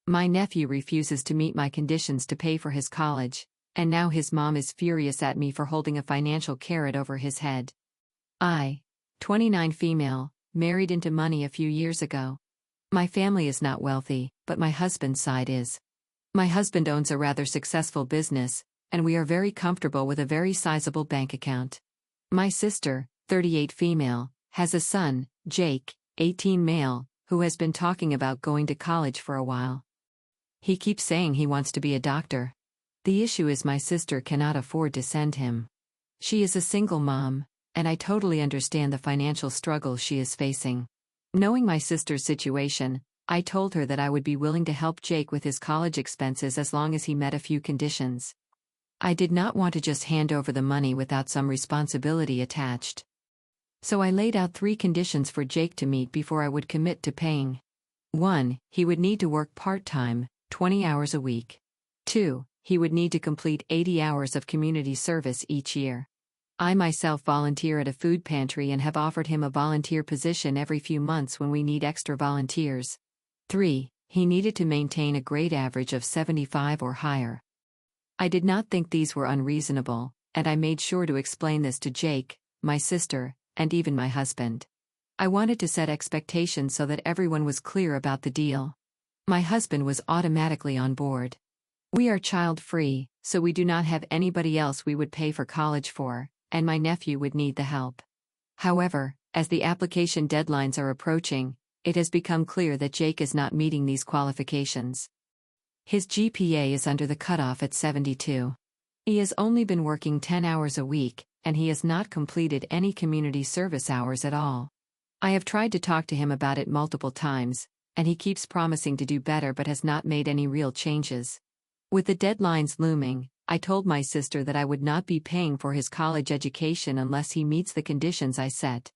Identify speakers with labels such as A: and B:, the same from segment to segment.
A: My nephew refuses to meet my conditions to pay for his college, and now his mom is furious at me for holding a financial carrot over his head. I, 29 female, married into money a few years ago. My family is not wealthy, but my husband's side is. My husband owns a rather successful business, and we are very comfortable with a very sizable bank account. My sister, 38 female, has a son, Jake, 18 male, who has been talking about going to college for a while. He keeps saying he wants to be a doctor. The issue is my sister cannot afford to send him. She is a single mom, and I totally understand the financial struggle she is facing. Knowing my sister's situation, I told her that I would be willing to help Jake with his college expenses as long as he met a few conditions. I did not want to just hand over the money without some responsibility attached. So I laid out 3 conditions for Jake to meet before I would commit to paying. 1. He would need to work part-time, 20 hours a week. 2. He would need to complete 80 hours of community service each year. I myself volunteer at a food pantry and have offered him a volunteer position every few months when we need extra volunteers. 3. He needed to maintain a grade average of 75 or higher. I did not think these were unreasonable, and I made sure to explain this to Jake, my sister, and even my husband. I wanted to set expectations so that everyone was clear about the deal. My husband was automatically on board. We are child-free, so we do not have anybody else we would pay for college for, and my nephew would need the help. However, as the application deadlines are approaching, it has become clear that Jake is not meeting these qualifications. His GPA is under the cutoff at 72. He has only been working 10 hours a week, and he has not completed any community service hours at all. I have tried to talk to him about it multiple times, and he keeps promising to do better but has not made any real changes. With the deadlines looming, I told my sister that I would not be paying for his college education unless he meets the conditions I set.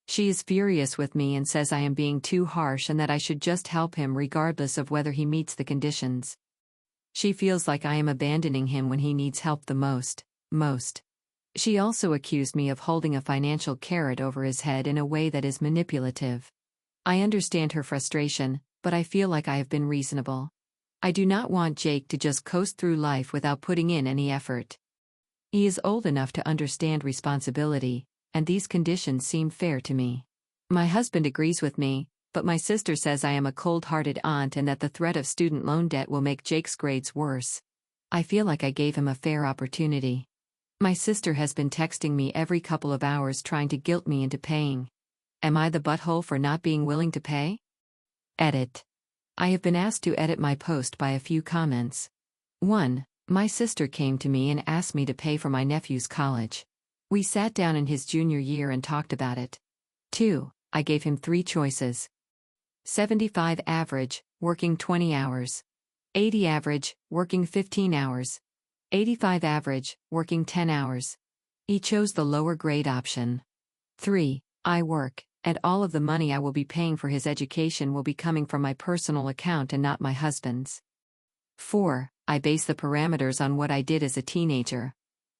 A: She is furious with me and says I am being too harsh and that I should just help him regardless of whether he meets the conditions. She feels like I am abandoning him when he needs help the most. She also accused me of holding a financial carrot over his head in a way that is manipulative. I understand her frustration, but I feel like I have been reasonable. I do not want Jake to just coast through life without putting in any effort. He is old enough to understand responsibility, and these conditions seem fair to me. My husband agrees with me, but my sister says I am a cold-hearted aunt and that the threat of student loan debt will make Jake's grades worse. I feel like I gave him a fair opportunity. My sister has been texting me every couple of hours trying to guilt me into paying. Am I the butthole for not being willing to pay? Edit. I have been asked to edit my post by a few comments. 1. My sister came to me and asked me to pay for my nephew's college. We sat down in his junior year and talked about it. 2. I gave him 3 choices. 75 average, working 20 hours. 80 average, working 15 hours. 85 average, working 10 hours. He chose the lower grade option. 3. I work, and all of the money I will be paying for his education will be coming from my personal account and not my husband's. 4. I base the parameters on what I did as a teenager.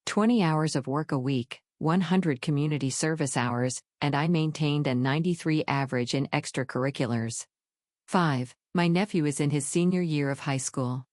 A: 20 hours of work a week, 100 community service hours, and I maintained a 93 average in extracurriculars. 5. My nephew is in his senior year of high school.